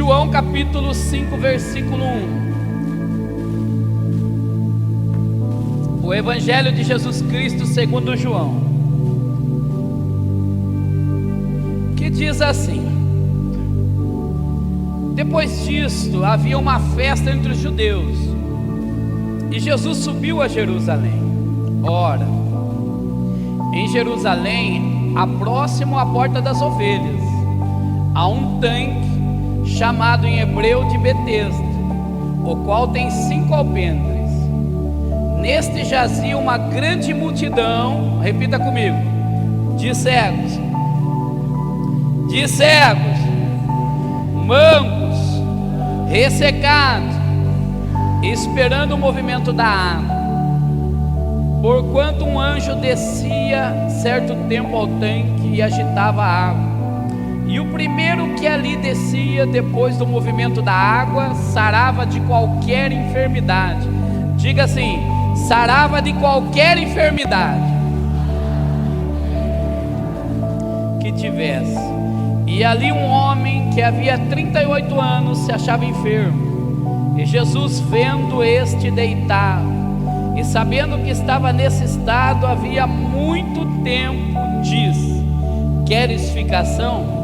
João capítulo 5, versículo 1. O Evangelho de Jesus Cristo segundo João, que diz assim: depois disto havia uma festa entre os judeus, e Jesus subiu a Jerusalém. Ora, em Jerusalém, próximo à porta das ovelhas, há um tanque chamado em hebreu de Betesda, o qual tem 5 alpendres. Neste jazia uma grande multidão, repita comigo, de cegos, mancos, ressecados, esperando o movimento da água. Porquanto um anjo descia certo tempo ao tanque e agitava a água, e o primeiro que ali descia depois do movimento da água sarava de qualquer enfermidade. Diga assim: sarava de qualquer enfermidade que tivesse. E ali um homem que havia 38 anos se achava enfermo, e Jesus, vendo este deitado e sabendo que estava nesse estado havia muito tempo, diz: queres ficação?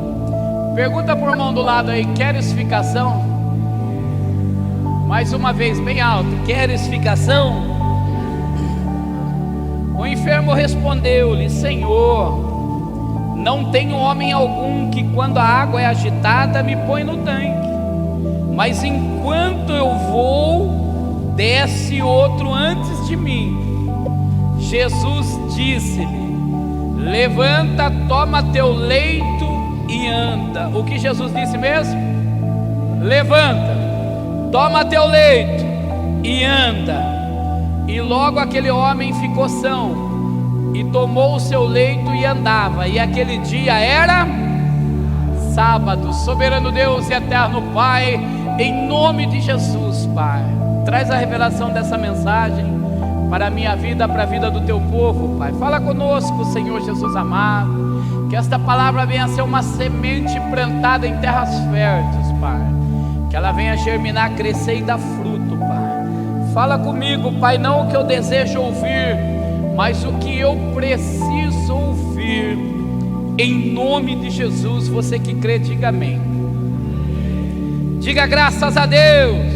Pergunta para o irmão do lado aí: queres ficação? Mais uma vez, bem alto: queres ficação? O enfermo respondeu-lhe: Senhor, não tenho homem algum que, quando a água é agitada, me põe no tanque, mas enquanto eu vou, desce outro antes de mim. Jesus disse-lhe: levanta, toma teu leito e anda. O que Jesus disse mesmo? Levanta, toma teu leito e anda. E logo aquele homem ficou são, e tomou o seu leito e andava. E aquele dia era sábado. Soberano Deus e eterno Pai, em nome de Jesus, Pai, traz a revelação dessa mensagem para a minha vida, para a vida do teu povo, Pai. Fala conosco, Senhor Jesus amado, que esta palavra venha a ser uma semente plantada em terras férteis, Pai, que ela venha germinar, crescer e dar fruto, Pai. Fala comigo, Pai, não o que eu desejo ouvir, mas o que eu preciso ouvir, em nome de Jesus. Você que crê, diga amém. Diga graças a Deus.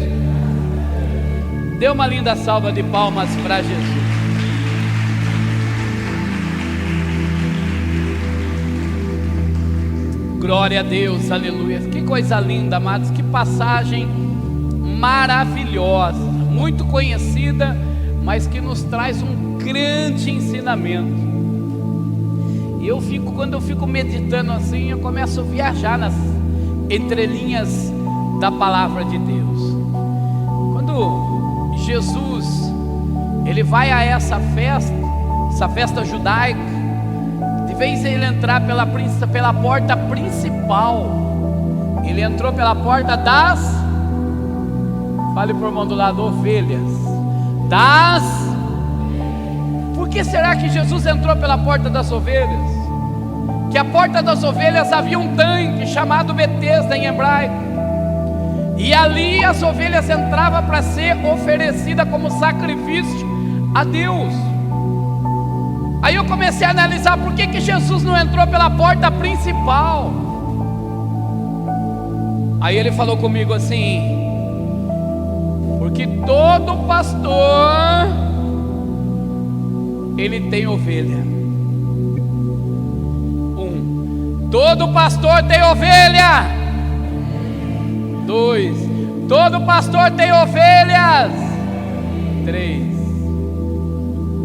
Dê uma linda salva de palmas para Jesus. Glória a Deus, aleluia. Que coisa linda, amados, que passagem maravilhosa, muito conhecida, mas que nos traz um grande ensinamento. E quando eu fico meditando assim, eu começo a viajar nas entrelinhas da palavra de Deus. Quando Jesus, ele vai a essa festa judaica, de vez ele entrar pela porta principal, ele entrou pela porta das, fale para o irmão do lado, ovelhas, por que será que Jesus entrou pela porta das ovelhas? Que a porta das ovelhas havia um tanque chamado Betesda em hebraico, e ali as ovelhas entravam para ser oferecida como sacrifício a Deus. Aí eu comecei a analisar por que Jesus não entrou pela porta principal. Aí ele falou comigo assim: porque todo pastor, ele tem ovelha. Todo pastor tem ovelha. 2, todo pastor tem ovelhas. 3,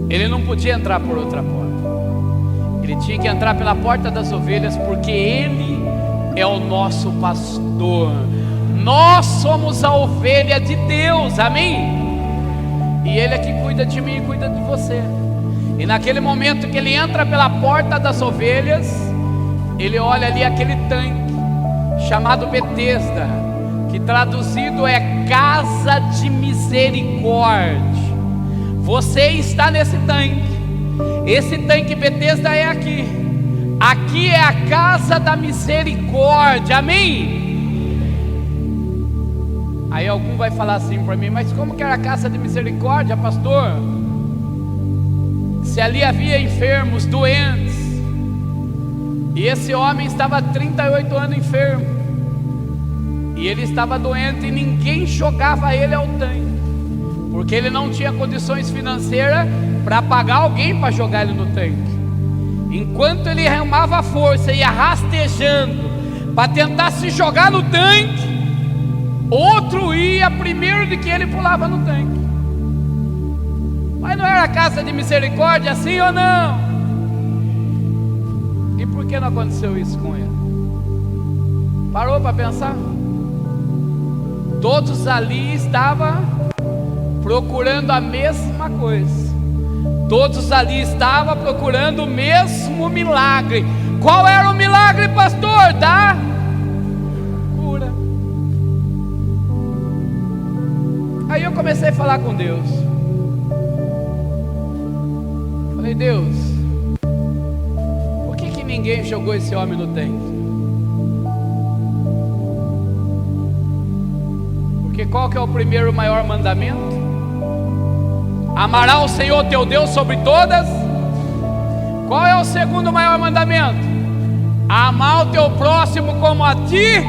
ele não podia entrar por outra porta, ele tinha que entrar pela porta das ovelhas, porque ele é o nosso pastor. Nós somos a ovelha de Deus, amém? E ele é que cuida de mim e cuida de você. E naquele momento que ele entra pela porta das ovelhas, ele olha ali aquele tanque chamado Betesda, que traduzido é casa de misericórdia. Você está nesse tanque. Esse tanque Betesda é aqui. Aqui é a casa da misericórdia, amém? Aí algum vai falar assim para mim: mas como que era a casa de misericórdia, pastor? Se ali havia enfermos, doentes, e esse homem estava há 38 anos enfermo, e ele estava doente, e ninguém jogava ele ao tanque, porque ele não tinha condições financeiras para pagar alguém para jogar ele no tanque. Enquanto ele remava a força e ia rastejando para tentar se jogar no tanque, outro ia primeiro de que ele pulava no tanque. Mas não era a casa de misericórdia, assim ou não? E por que não aconteceu isso com ele? Parou para pensar? Todos ali estavam procurando a mesma coisa. Todos ali estavam procurando o mesmo milagre. Qual era o milagre, pastor? Da cura. Aí eu comecei a falar com Deus. Falei: Deus, por que ninguém jogou esse homem no tanque? Porque qual que é o primeiro maior mandamento? Amará o Senhor teu Deus sobre todas. Qual é o segundo maior mandamento? Amar o teu próximo como a ti.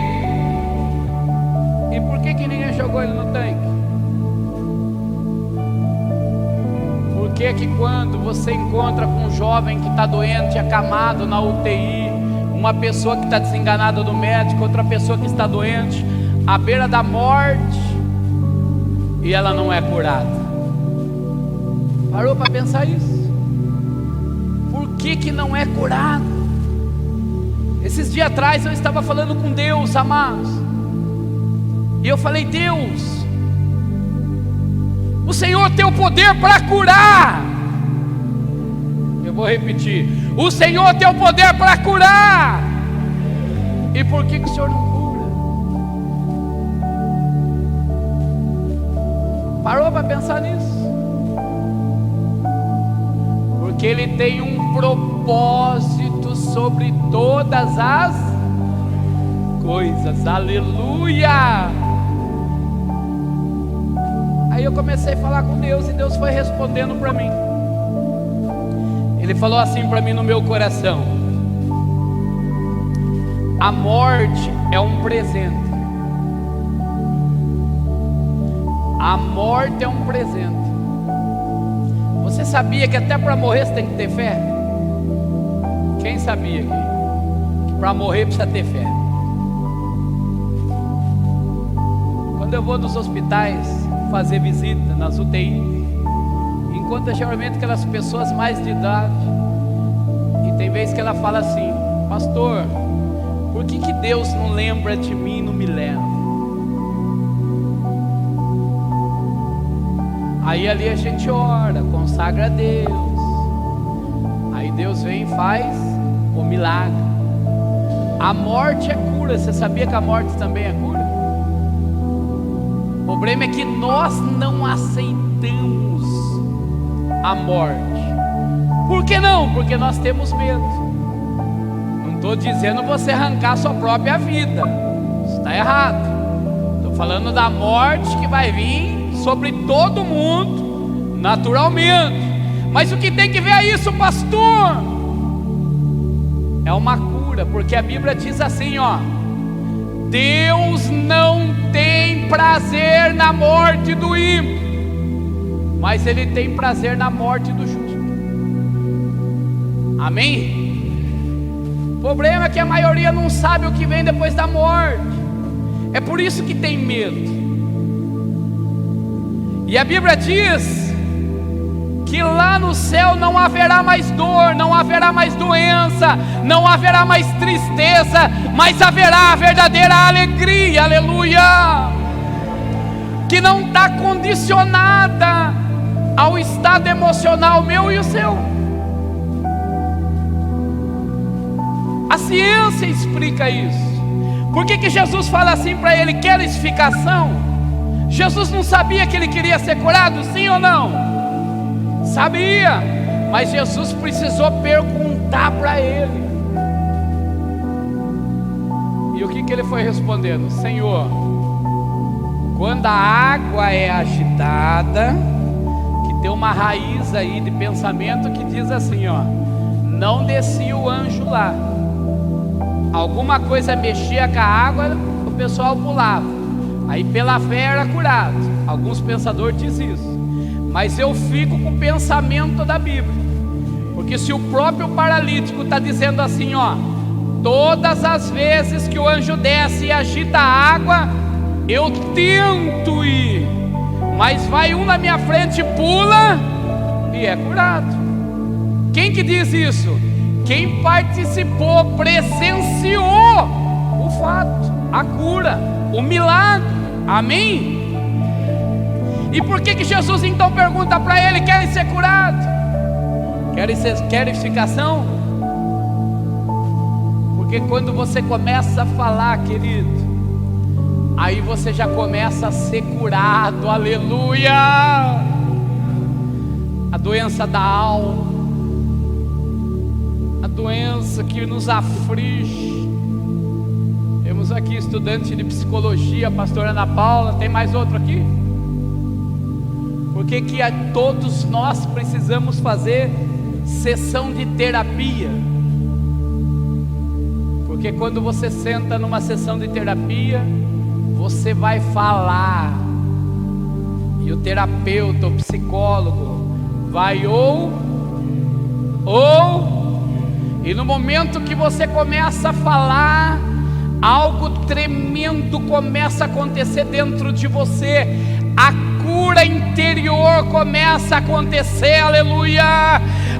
E por que ninguém jogou ele no tanque? Por que quando você encontra com um jovem que está doente, acamado na UTI, uma pessoa que está desenganada do médico, outra pessoa que está doente, à beira da morte, e ela não é curada? Parou para pensar isso? Por que não é curado? Esses dias atrás eu estava falando com Deus, amados, e eu falei: Deus, o Senhor tem o poder para curar. Eu vou repetir: o Senhor tem o poder para curar. E por que o Senhor não cura? Parou para pensar nisso? Porque Ele tem um propósito sobre todas as coisas. Aleluia! Aí eu comecei a falar com Deus, e Deus foi respondendo para mim. Ele falou assim para mim no meu coração: a morte é um presente. A morte é um presente. Você sabia que até para morrer você tem que ter fé? Quem sabia que para morrer precisa ter fé? Quando eu vou nos hospitais fazer visita, nas UTI, encontro geralmente aquelas pessoas mais de idade, e tem vezes que ela fala assim: pastor, por que Deus não lembra de mim e não me leva? Aí ali a gente ora, consagra a Deus, aí Deus vem e faz o milagre. A morte é cura. Você sabia que a morte também é cura? O problema é que nós não aceitamos a morte. Por que não? Porque nós temos medo. Não estou dizendo você arrancar sua própria vida, isso está errado. Estou falando da morte que vai vir sobre todo mundo, naturalmente. Mas o que tem que ver é isso, pastor? É uma cura, porque a Bíblia diz assim, ó: Deus não tem prazer na morte do ímpio, mas Ele tem prazer na morte do justo. Amém? O problema é que a maioria não sabe o que vem depois da morte. É por isso que tem medo. E a Bíblia diz que lá no céu não haverá mais dor, não haverá mais doença, não haverá mais tristeza, mas haverá a verdadeira alegria, aleluia, que não está condicionada ao estado emocional meu e o seu. A ciência explica isso. Por que Jesus fala assim para ele: queres ficação? Jesus não sabia que ele queria ser curado, sim ou não? Sabia, mas Jesus precisou perguntar para ele. E o que ele foi respondendo? Senhor, Quando a água é agitada, que tem uma raiz aí de pensamento que diz assim, ó, não descia o anjo lá. Alguma coisa mexia com a água, o pessoal pulava. Aí pela fé era curado. Alguns pensadores dizem isso. Mas eu fico com o pensamento da Bíblia. Porque se o próprio paralítico está dizendo assim, ó, todas as vezes que o anjo desce e agita a água, eu tento ir, mas vai um na minha frente, pula e é curado. Quem que diz isso? Quem participou, presenciou o fato, a cura, o milagre. Amém? E por que Jesus então pergunta para ele: querem ser curados? Querem explicação? Porque quando você começa a falar, querido, aí você já começa a ser curado. Aleluia! A doença da alma, a doença que nos aflige. Temos aqui estudante de psicologia, a pastora Ana Paula. Tem mais outro aqui? Por que todos nós precisamos fazer sessão de terapia? Porque quando você senta numa sessão de terapia, você vai falar, e o terapeuta, o psicólogo vai e no momento que você começa a falar, algo tremendo começa a acontecer dentro de você. A cura interior começa a acontecer, aleluia.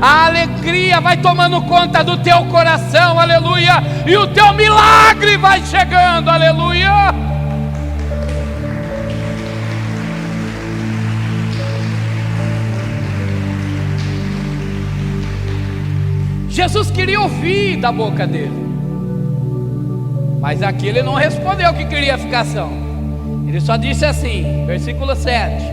A alegria vai tomando conta do teu coração, aleluia. E o teu milagre vai chegando, aleluia. Jesus queria ouvir da boca dele, mas aqui ele não respondeu que queria ficação. Ele só disse assim, versículo 7: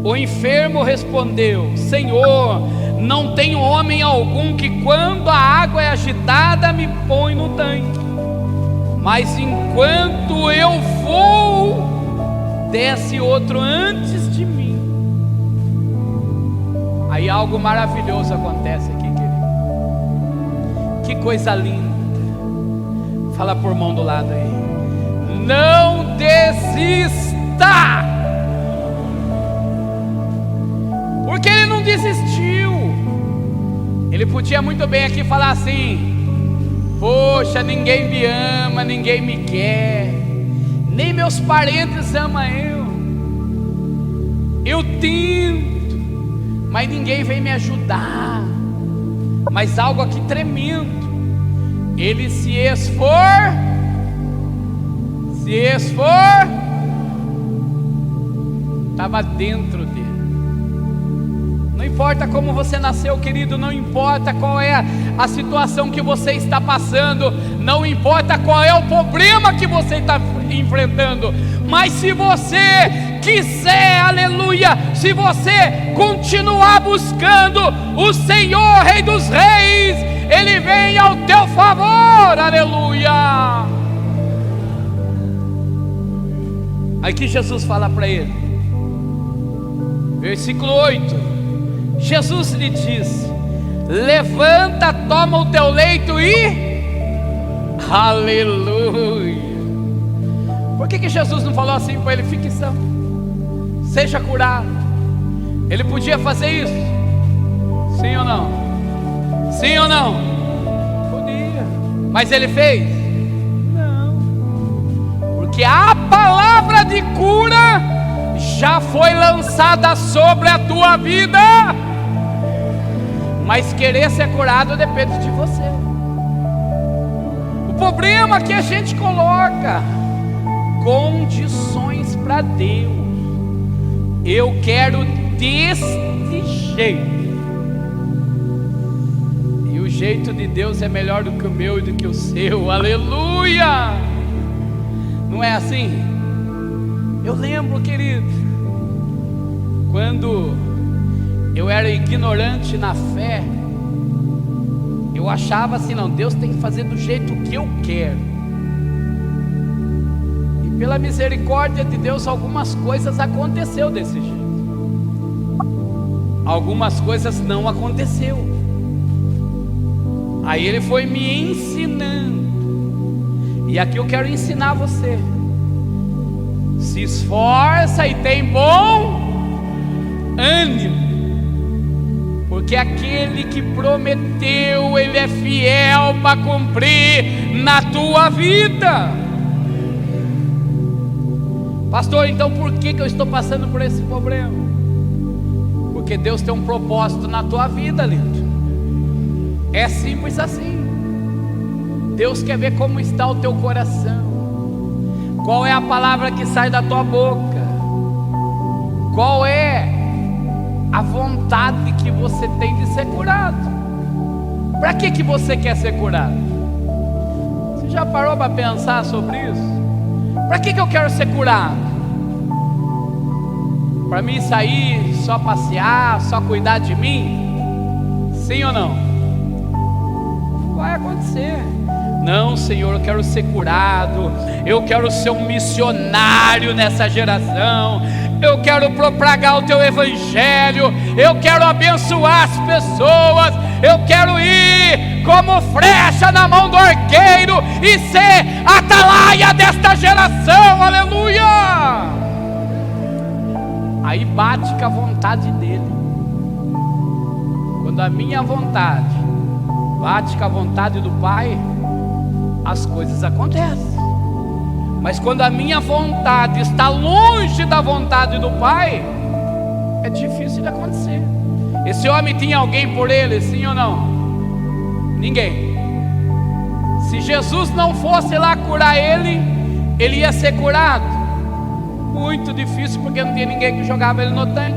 o enfermo respondeu: Senhor, não tenho homem algum que quando a água é agitada me põe no tanque, mas enquanto eu vou, desce outro antes de mim. Aí algo maravilhoso acontece aqui, querido. Que coisa linda. Fala por mão do lado aí: não desista. Porque ele não desistiu. Ele podia muito bem aqui falar assim: poxa, ninguém me ama, ninguém me quer, nem meus parentes amam eu tento, mas ninguém vem me ajudar. Mas algo aqui tremendo. Ele se esforçou, estava dentro dele. Não importa como você nasceu, querido, não importa qual é a situação que você está passando, não importa qual é o problema que você está enfrentando, mas se você quiser, aleluia, se você continuar buscando o Senhor, Rei dos Reis, Ele vem ao teu favor, aleluia. Aqui Jesus fala para ele, versículo 8: Jesus lhe disse: levanta, toma o teu leito e... aleluia. Por que Jesus não falou assim para ele: fique são, seja curado? Ele podia fazer isso? Sim ou não? Sim ou não? Podia. Mas ele fez? Não. Porque a palavra de cura já foi lançada sobre a tua vida. Mas querer ser curado depende de você. O problema é que a gente coloca condições para Deus. Eu quero deste jeito. E o jeito de Deus é melhor do que o meu e do que o seu. Aleluia! Não é assim? Eu lembro, querido, quando eu era ignorante na fé, eu achava assim: não, Deus tem que fazer do jeito que eu quero. E Pela misericórdia de Deus, algumas coisas aconteceu desse jeito. Algumas coisas não aconteceu. Aí ele foi me ensinando. E aqui eu quero ensinar você. Se esforça e tem bom ânimo, porque aquele que prometeu, ele é fiel para cumprir na tua vida. Pastor, então por que eu estou passando por esse problema? Porque Deus tem um propósito na tua vida, lindo. É simples assim. Deus quer ver como está o teu coração. Qual é a palavra que sai da tua boca? Qual é a vontade que você tem de ser curado? Para que você quer ser curado? Você já parou para pensar sobre isso? Para que eu quero ser curado? Para mim sair, só passear, só cuidar de mim? Sim ou não? Vai acontecer. Não, Senhor, eu quero ser curado. Eu quero ser um missionário nessa geração. Eu quero propagar o teu evangelho. Eu quero abençoar as pessoas. Eu quero ir como flecha na mão do arqueiro e ser atalaia desta geração. Aleluia! Aí bate com a vontade dele. Quando a minha vontade bate com a vontade do Pai, as coisas acontecem. Mas quando a minha vontade está longe da vontade do Pai, é difícil de acontecer. Esse homem tinha alguém por ele, sim ou não? Ninguém. Se Jesus não fosse lá curar ele, ele ia ser curado? Muito difícil, porque não tinha ninguém que jogava ele no tanque.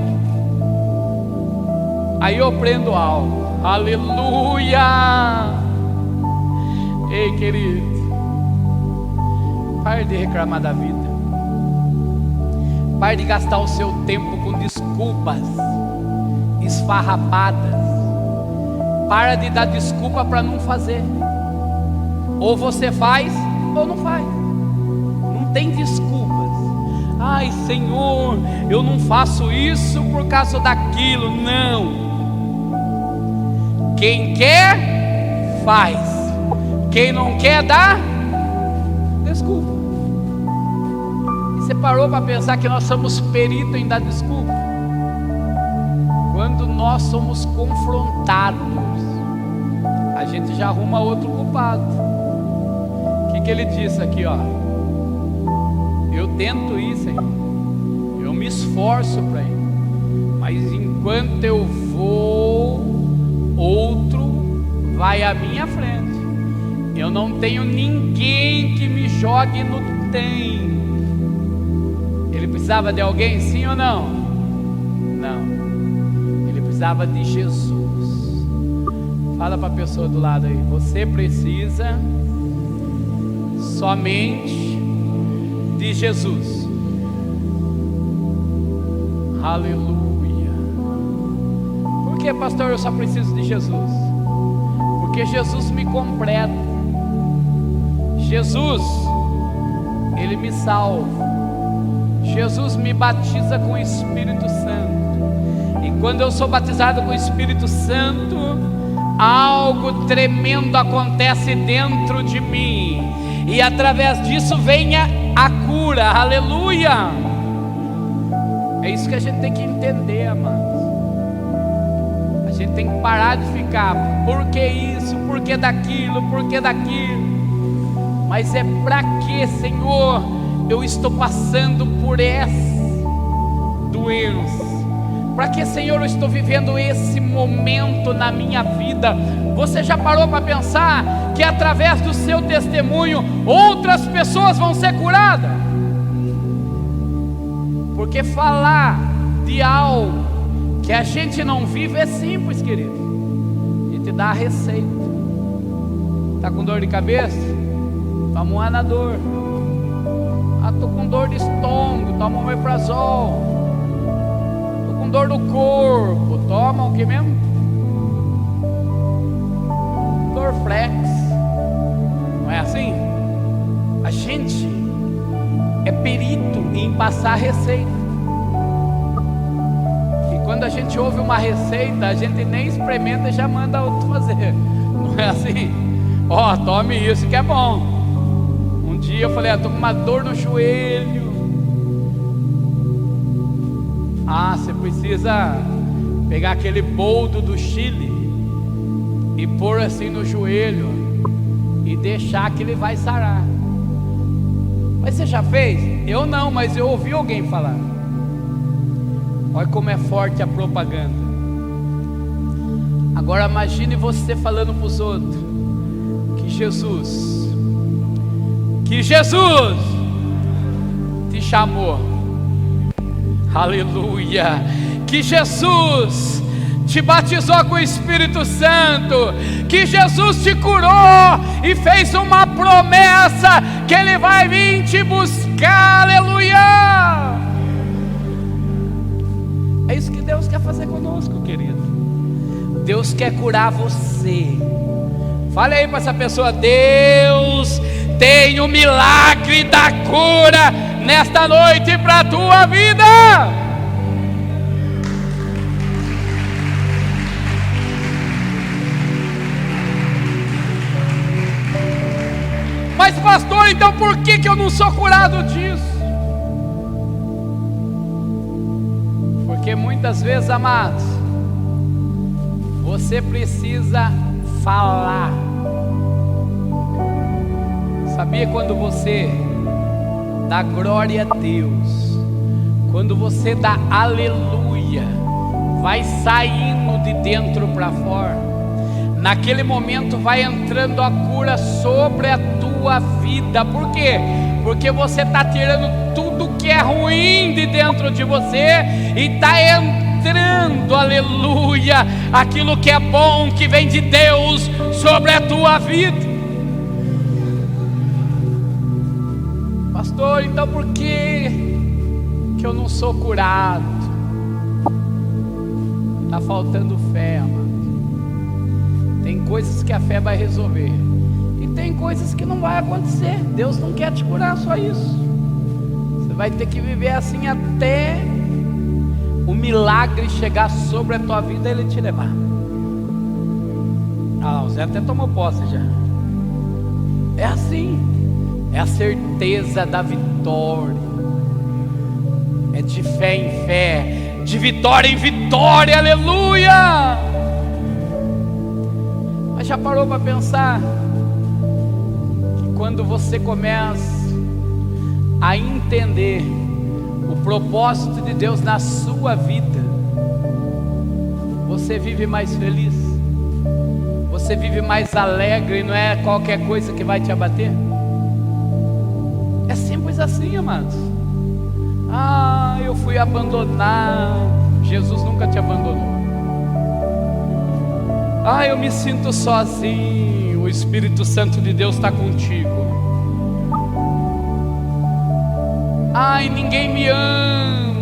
Aí eu aprendo algo. Aleluia! Ei, querido, pare de reclamar da vida. Pare de gastar o seu tempo com desculpas esfarrapadas. Para de dar desculpa para não fazer. Ou você faz ou não faz. Não tem desculpas. Ai, Senhor, eu não faço isso por causa daquilo. Não. Quem quer, faz. Quem não quer, dá desculpa. E você parou para pensar que nós somos peritos em dar desculpa? Quando nós somos confrontados, a gente já arruma outro culpado. O que ele disse aqui, ó? Eu tento ir, Senhor, eu me esforço para ir, mas enquanto eu vou, outro vai à minha frente. Eu não tenho ninguém que me jogue no tanque. Ele precisava de alguém, sim ou não? Não. Ele precisava de Jesus. Fala para a pessoa do lado aí. Você precisa somente de Jesus. Aleluia. Por que, pastor, eu só preciso de Jesus? Porque Jesus me completa. Jesus, Ele me salva. Jesus me batiza com o Espírito Santo. E quando eu sou batizado com o Espírito Santo, algo tremendo acontece dentro de mim. E através disso vem a cura. Aleluia! É isso que a gente tem que entender, amados. A gente tem que parar de ficar, por que isso, por que daquilo, por que daquilo. Mas é para que, Senhor, eu estou passando por essa doença? Para que, Senhor, eu estou vivendo esse momento na minha vida? Você já parou para pensar que através do seu testemunho outras pessoas vão ser curadas? Porque falar de algo que a gente não vive é simples, querido. A gente dá a receita. Está com dor de cabeça? Toma um Anador. Ah, estou com dor de estômago, toma um Omeprazol. Estou com dor no corpo, toma o que mesmo? Dorflex. Não é assim? A gente é perito em passar receita. E quando a gente ouve uma receita, a gente nem experimenta e já manda outro fazer. Não é assim? Ó, tome isso que é bom. Um dia eu falei, estou com uma dor no joelho. Você precisa pegar aquele boldo do Chile e pôr assim no joelho e deixar que ele vai sarar. Mas você já fez? Eu não, mas eu ouvi alguém falar. Olha como é forte a propaganda. Agora imagine você falando para os outros que Jesus te chamou. Aleluia. Que Jesus te batizou com o Espírito Santo, que Jesus te curou e fez uma promessa que Ele vai vir te buscar. Aleluia. É isso que Deus quer fazer conosco, querido. Deus quer curar você. Fale aí para essa pessoa: Deus tem o milagre da cura nesta noite para a tua vida. Mas pastor, então por que eu não sou curado disso? Porque muitas vezes, amados, você precisa falar. Sabia, quando você dá glória a Deus, quando você dá aleluia, vai saindo de dentro para fora. Naquele momento vai entrando a cura sobre a tua vida. Por quê? Porque você está tirando tudo que é ruim de dentro de você e está entrando, aleluia, aquilo que é bom, que vem de Deus sobre a tua vida. Pastor, então por que eu não sou curado? Está faltando fé, amado. Tem coisas que a fé vai resolver e tem coisas que não vai acontecer. Deus não quer te curar, só isso. Você vai ter que viver assim até o milagre chegar sobre a tua vida e Ele te levar. O Zé até tomou posse já. É assim. É a certeza da vitória. É de fé em fé, de vitória em vitória. Aleluia. Mas já parou para pensar que quando você começa a entender o propósito de Deus na sua vida, você vive mais feliz, você vive mais alegre, não é qualquer coisa que vai te abater. É simples assim, amados. Eu fui abandonado. Jesus nunca te abandonou. Eu me sinto sozinho. O Espírito Santo de Deus está contigo. Ninguém me ama.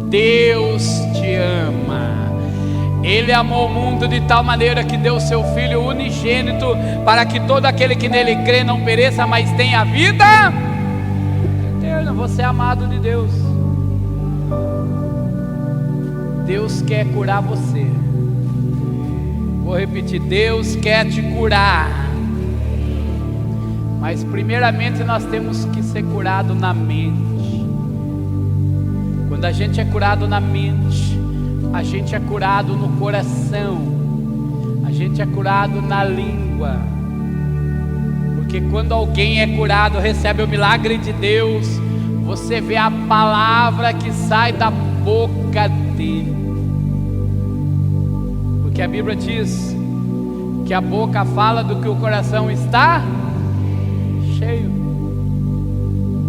Deus te ama. Ele amou o mundo de tal maneira que deu seu Filho unigênito, para que todo aquele que nele crê não pereça, mas tenha vida eterna. Você é amado de Deus. Deus quer curar você. Vou repetir: Deus quer te curar. Mas primeiramente nós temos que ser curado na mente. Quando a gente é curado na mente, a gente é curado no coração, a gente é curado na língua. Porque quando alguém é curado, recebe o milagre de Deus, você vê a palavra que sai da boca dele. Porque a Bíblia diz que a boca fala do que o coração está cheio.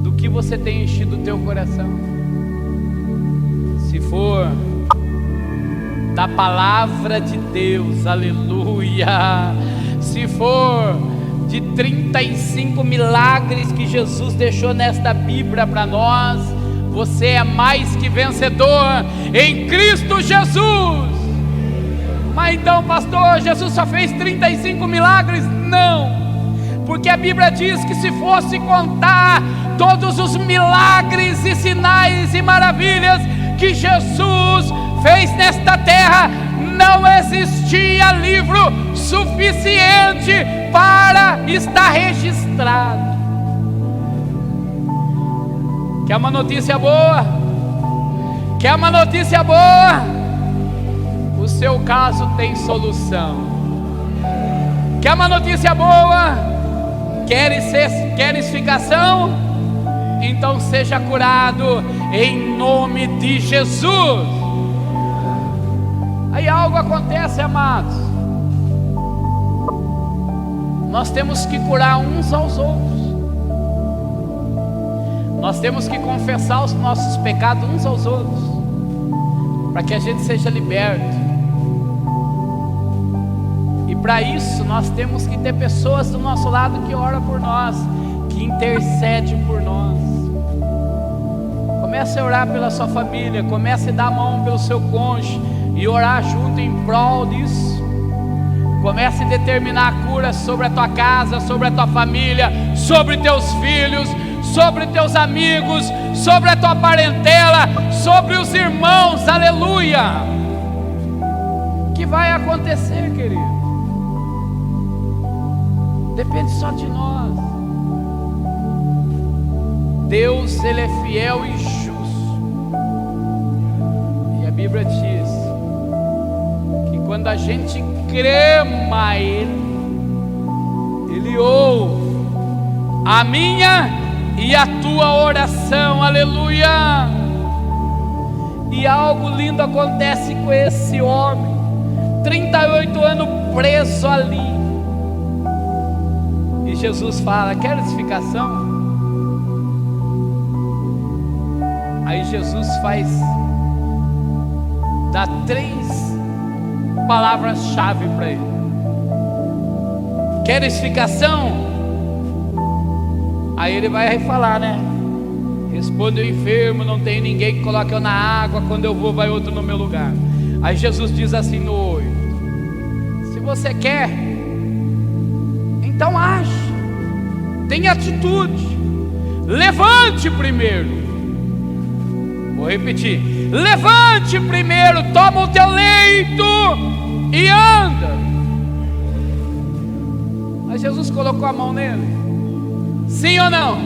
Do que você tem enchido o teu coração? Se for da palavra de Deus, aleluia. Se for de 35 milagres que Jesus deixou nesta Bíblia para nós, você é mais que vencedor em Cristo Jesus. Mas então, pastor, Jesus só fez 35 milagres? Não, porque a Bíblia diz que se fosse contar todos os milagres e sinais e maravilhas que Jesus fez nesta terra, não existia livro suficiente para estar registrado. Quer uma notícia boa? Quer uma notícia boa? O seu caso tem solução. Quer uma notícia boa? Queres ficação? Então seja curado em nome de Jesus. Aí algo acontece, amados. Nós temos que curar uns aos outros. Nós temos que confessar os nossos pecados uns aos outros, para que a gente seja liberto. E para isso nós temos que ter pessoas do nosso lado que oram por nós, que intercedem por nós. Comece a orar pela sua família, comece a dar a mão pelo seu cônjuge e orar junto em prol disso. Comece a determinar a cura sobre a tua casa, sobre a tua família, sobre teus filhos, sobre teus amigos, sobre a tua parentela, sobre os irmãos, aleluia. Que vai acontecer, querido? Depende só de nós. Deus, Ele é fiel e justo. E a Bíblia diz que quando a gente crema Ele, Ele ouve a minha e a tua oração, aleluia. E algo lindo acontece com esse homem, 38 anos preso ali. E Jesus fala: quer explicação? Aí Jesus dá 3 palavras-chave para ele. Quer explicação? Aí ele vai falar, né? Responde o enfermo, não tem ninguém que coloque eu na água, quando eu vou vai outro no meu lugar. Aí Jesus diz assim no 8: se você quer, então age, tenha atitude, levante primeiro. Vou repetir: levante primeiro, toma o teu leito e anda. Mas Jesus colocou a mão nele, sim ou não?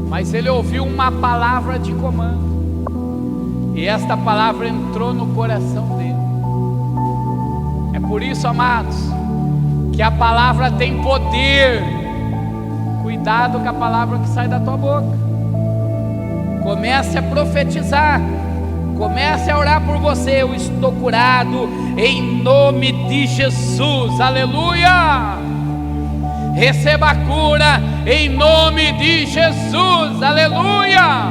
Mas ele ouviu uma palavra de comando, e esta palavra entrou no coração dele. É por isso, amados, que a palavra tem poder. Cuidado com a palavra que sai da tua boca. Comece a profetizar, comece a orar por você. Eu estou curado em nome de Jesus, aleluia. Receba a cura em nome de Jesus, aleluia.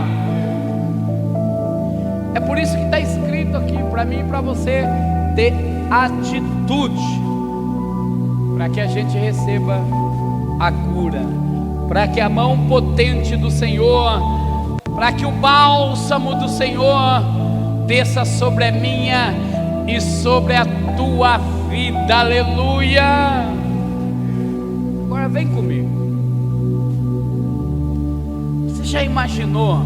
É por isso que está escrito aqui para mim e para você: ter atitude, para que a gente receba a cura, para que a mão potente do Senhor, para que o bálsamo do Senhor desça sobre a minha e sobre a tua vida, aleluia. Agora vem comigo. Você já imaginou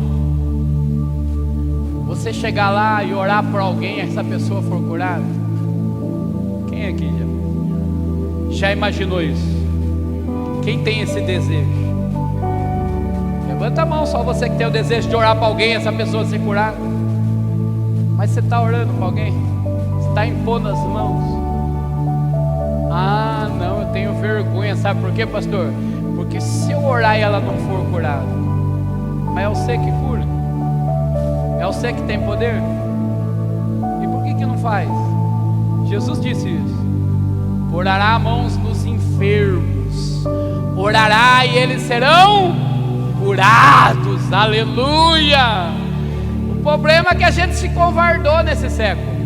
você chegar lá e orar por alguém e essa pessoa for curada? Quem aqui já imaginou isso? Quem tem esse desejo? Levanta a mão, só você que tem o desejo de orar para alguém e essa pessoa ser curada. Mas você está orando para alguém? Você está impondo as mãos? Ah, não, eu tenho vergonha. Sabe por quê, pastor? Porque se eu orar e ela não for curada, mas é você que cura, é você que tem poder. E por que não faz? Jesus disse isso: orará mãos nos enfermos, orará e eles serão curados, aleluia. O problema é que a gente se covardou nesse século.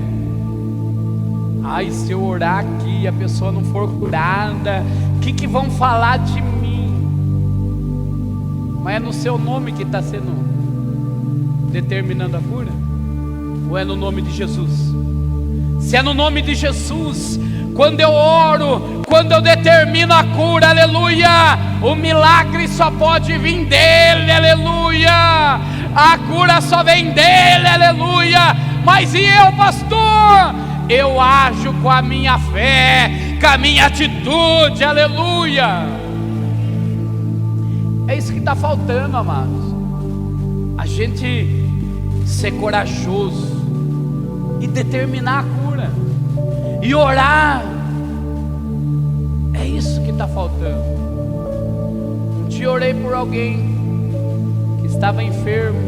Ai, se eu orar aqui e a pessoa não for curada, o que vão falar de mim? Mas é no seu nome que está sendo determinando a cura? Ou é no nome de Jesus? Se é no nome de Jesus, quando eu oro, Quando eu determino a cura, aleluia, o milagre só pode vir dele, aleluia. A cura só vem dele, aleluia. Mas e eu, pastor? Eu ajo com a minha fé, com a minha atitude, aleluia. É isso que está faltando, amados. A gente ser corajoso e determinar a cura e orar. É isso que está faltando. Um dia eu orei por alguém que estava enfermo,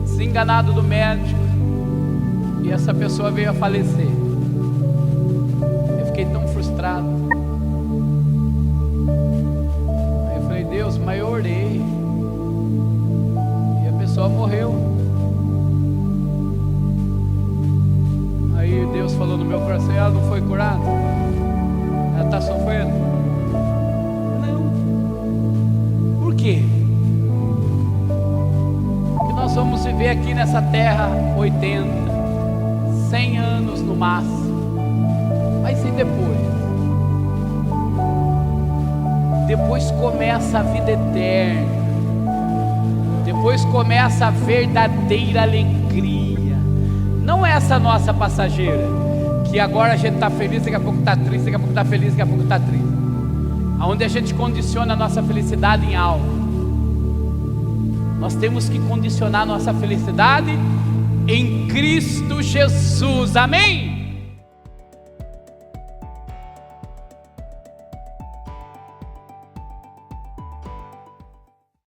desenganado do médico, e essa pessoa veio a falecer. Eu fiquei tão frustrado. Aí eu falei: Deus, mas eu orei e a pessoa morreu. Aí Deus falou no meu coração: ela não foi curada? Ela está sofrendo? Não. Por quê? Porque nós vamos viver aqui nessa terra 80, 100 anos no máximo. Mas e depois? Depois começa a vida eterna. Depois começa a verdadeira alegria. Não é essa nossa passageira, que agora a gente está feliz, daqui a pouco está triste, daqui a pouco está feliz, daqui a pouco está triste. Aonde a gente condiciona a nossa felicidade em algo. Nós temos que condicionar a nossa felicidade em Cristo Jesus, amém?